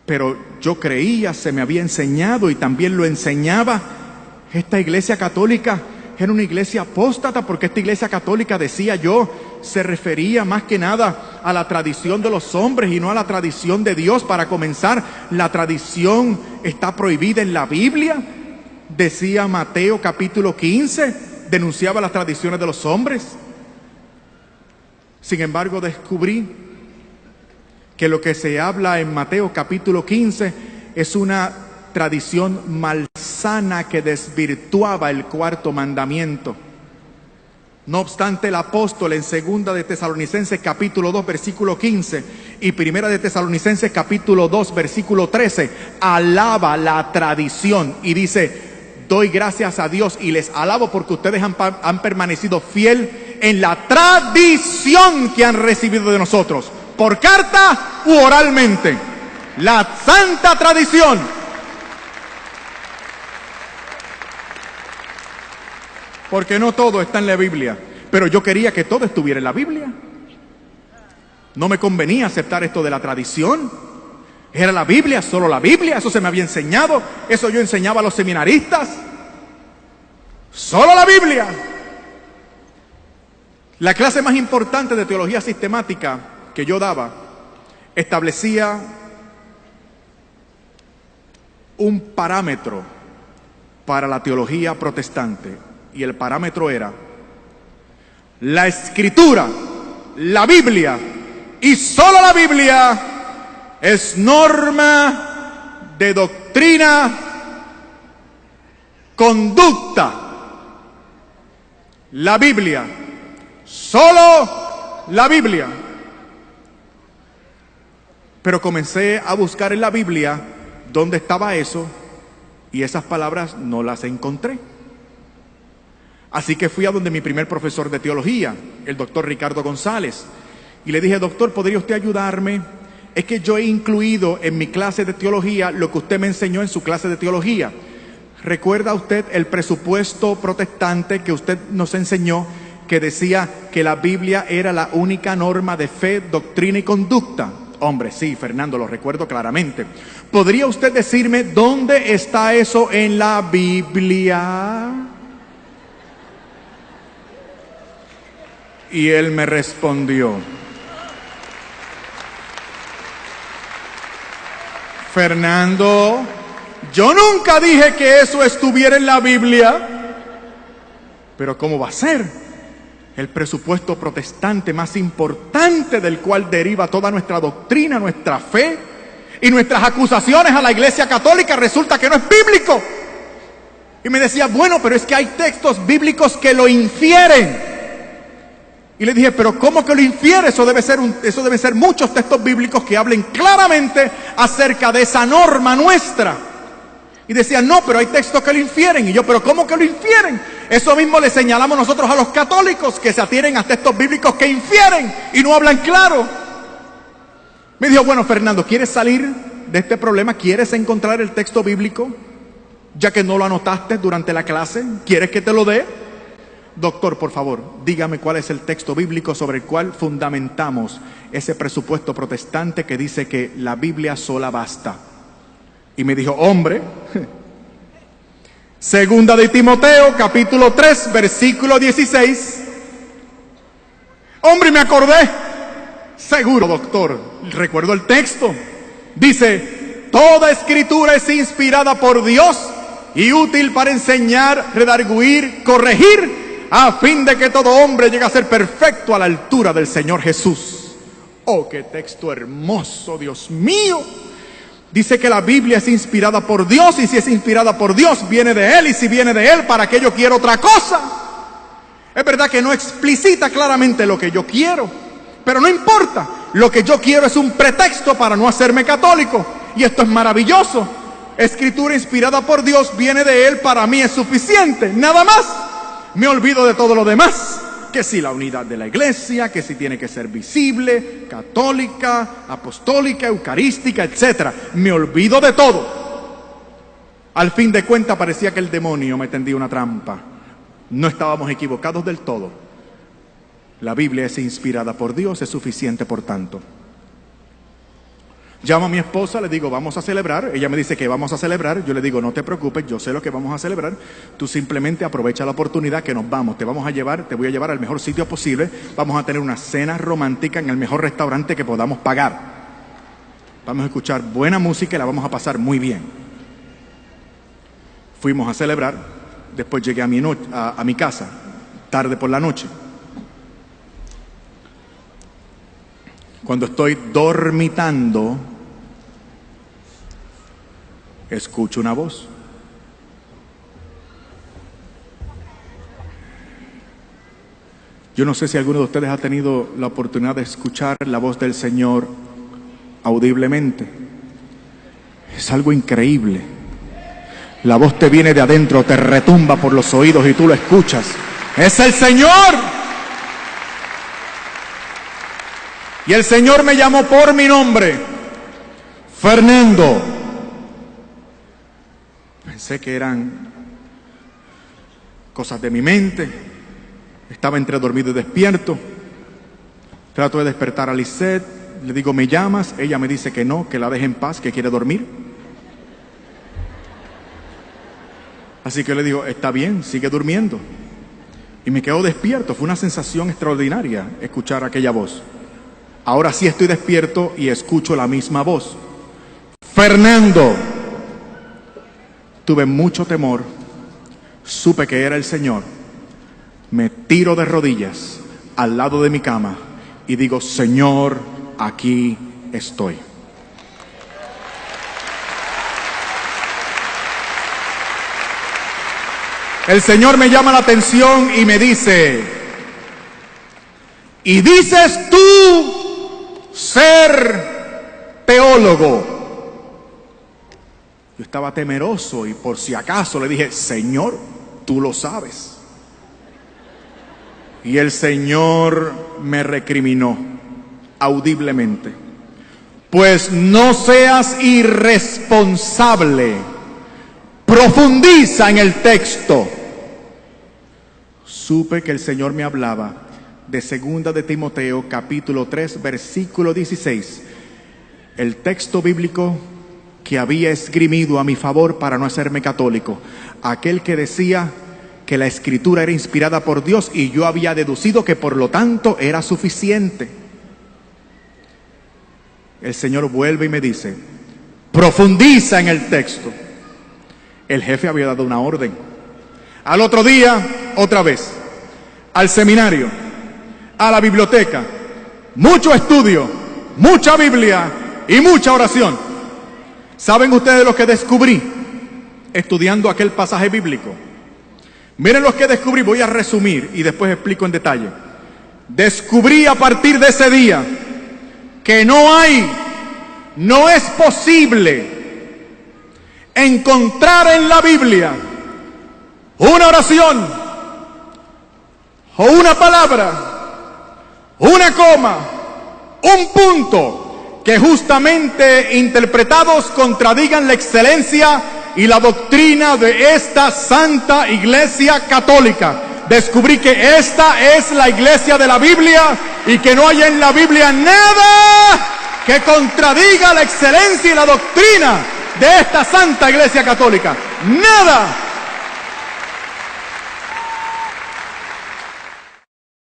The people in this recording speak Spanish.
Pero yo creía, se me había enseñado y también lo enseñaba. Esta iglesia católica era una iglesia apóstata, porque esta iglesia católica, decía yo, se refería más que nada a la tradición de los hombres y no a la tradición de Dios. Para comenzar, la tradición está prohibida en la Biblia. Decía Mateo capítulo 15, denunciaba las tradiciones de los hombres. Sin embargo, descubrí que lo que se habla en Mateo capítulo 15 es una tradición malsana que desvirtuaba el cuarto mandamiento. No obstante, el apóstol en segunda de Tesalonicenses capítulo 2 versículo 15 y primera de Tesalonicenses capítulo 2 versículo 13 alaba la tradición y dice: doy gracias a Dios y les alabo porque ustedes han permanecido fiel en la tradición que han recibido de nosotros, por carta u oralmente. La santa tradición. Porque no todo está en la Biblia, pero yo quería que todo estuviera en la Biblia. No me convenía aceptar esto de la tradición. Era la Biblia, solo la Biblia, eso se me había enseñado, eso yo enseñaba a los seminaristas. Solo la Biblia. La clase más importante de teología sistemática que yo daba establecía un parámetro para la teología protestante, y el parámetro era la Escritura, la Biblia, y solo la Biblia es norma de doctrina, conducta. La Biblia, solo la Biblia. Pero comencé a buscar en la Biblia dónde estaba eso, y esas palabras no las encontré. Así que fui a donde mi primer profesor de teología, el doctor Ricardo González, y le dije: doctor, ¿podría usted ayudarme? Es que yo he incluido en mi clase de teología lo que usted me enseñó en su clase de teología. ¿Recuerda usted el presupuesto protestante que usted nos enseñó, que decía que la Biblia era la única norma de fe, doctrina y conducta? Hombre, sí, Fernando, lo recuerdo claramente. ¿Podría usted decirme dónde está eso en la Biblia? Y él me respondió: Fernando, yo nunca dije que eso estuviera en la Biblia. Pero ¿cómo va a ser? El presupuesto protestante más importante, del cual deriva toda nuestra doctrina, nuestra fe y nuestras acusaciones a la Iglesia Católica, resulta que no es bíblico. Y me decía: bueno, pero es que hay textos bíblicos que lo infieren. Y le dije: pero ¿cómo que lo infiere? Eso debe ser muchos textos bíblicos que hablen claramente acerca de esa norma nuestra. Y decía: no, pero hay textos que lo infieren. Y yo: pero ¿cómo que lo infieren? Eso mismo le señalamos nosotros a los católicos, que se atienen a textos bíblicos que infieren y no hablan claro. Me dijo: bueno, Fernando, ¿quieres salir de este problema? ¿Quieres encontrar el texto bíblico? Ya que no lo anotaste durante la clase, ¿quieres que te lo dé? Doctor, por favor, dígame cuál es el texto bíblico sobre el cual fundamentamos ese presupuesto protestante que dice que la Biblia sola basta. Y me dijo: hombre, segunda de Timoteo, capítulo 3, versículo 16. Hombre, me acordé. Seguro, doctor, recuerdo el texto. Dice: toda escritura es inspirada por Dios y útil para enseñar, redarguir, corregir, a fin de que todo hombre llegue a ser perfecto a la altura del Señor Jesús. Oh, qué texto hermoso, Dios mío. Dice que la Biblia es inspirada por Dios, y si es inspirada por Dios, viene de Él, y si viene de Él, ¿para qué yo quiero otra cosa? Es verdad que no explicita claramente lo que yo quiero, pero no importa. Lo que yo quiero es un pretexto para no hacerme católico, y esto es maravilloso. Escritura inspirada por Dios, viene de Él, para mí es suficiente, nada más. Me olvido de todo lo demás, que si la unidad de la iglesia, que si tiene que ser visible, católica, apostólica, eucarística, etc. Me olvido de todo. Al fin de cuentas parecía que el demonio me tendía una trampa. No estábamos equivocados del todo. La Biblia es inspirada por Dios, es suficiente por tanto. Llamo a mi esposa, le digo, vamos a celebrar. Ella me dice que vamos a celebrar. Yo le digo, no te preocupes, yo sé lo que vamos a celebrar. Tú simplemente aprovecha la oportunidad que nos vamos. Te voy a llevar al mejor sitio posible. Vamos a tener una cena romántica en el mejor restaurante que podamos pagar. Vamos a escuchar buena música y la vamos a pasar muy bien. Fuimos a celebrar. Después llegué a mi casa, tarde por la noche. Cuando estoy dormitando, escucho una voz. Yo no sé si alguno de ustedes ha tenido la oportunidad de escuchar la voz del Señor audiblemente. Es algo increíble. La voz te viene de adentro, te retumba por los oídos y tú lo escuchas. ¡Es el Señor! Y el Señor me llamó por mi nombre, Fernando. Pensé que eran cosas de mi mente. Estaba entre dormido y despierto. Trato de despertar a Lisette. Le digo, ¿me llamas? Ella me dice que no, que la deje en paz, que quiere dormir. Así que le digo, está bien, sigue durmiendo. Y me quedo despierto. Fue una sensación extraordinaria escuchar aquella voz. Ahora sí estoy despierto y escucho la misma voz. Fernando. Tuve mucho temor. Supe que era el Señor. Me tiro de rodillas al lado de mi cama y digo, Señor, aquí estoy. El Señor me llama la atención y me dice, ¿y dices tú ser teólogo? Yo estaba temeroso y por si acaso le dije, Señor, tú lo sabes. Y el Señor me recriminó audiblemente. Pues no seas irresponsable. Profundiza en el texto. Supe que el Señor me hablaba de 2 de Timoteo, capítulo 3, versículo 16. El texto bíblico que había esgrimido a mi favor para no hacerme católico. Aquel que decía que la Escritura era inspirada por Dios y yo había deducido que por lo tanto era suficiente. El Señor vuelve y me dice, profundiza en el texto. El jefe había dado una orden. Al otro día, otra vez, al seminario, a la biblioteca, mucho estudio, mucha Biblia y mucha oración. ¿Saben ustedes lo que descubrí estudiando aquel pasaje bíblico? Miren lo que descubrí, voy a resumir y después explico en detalle. Descubrí a partir de ese día que no es posible encontrar en la Biblia una oración o una palabra, una coma, un punto que justamente interpretados contradigan la excelencia y la doctrina de esta Santa Iglesia Católica. Descubrí que esta es la iglesia de la Biblia y que no hay en la Biblia nada que contradiga la excelencia y la doctrina de esta Santa Iglesia Católica. Nada.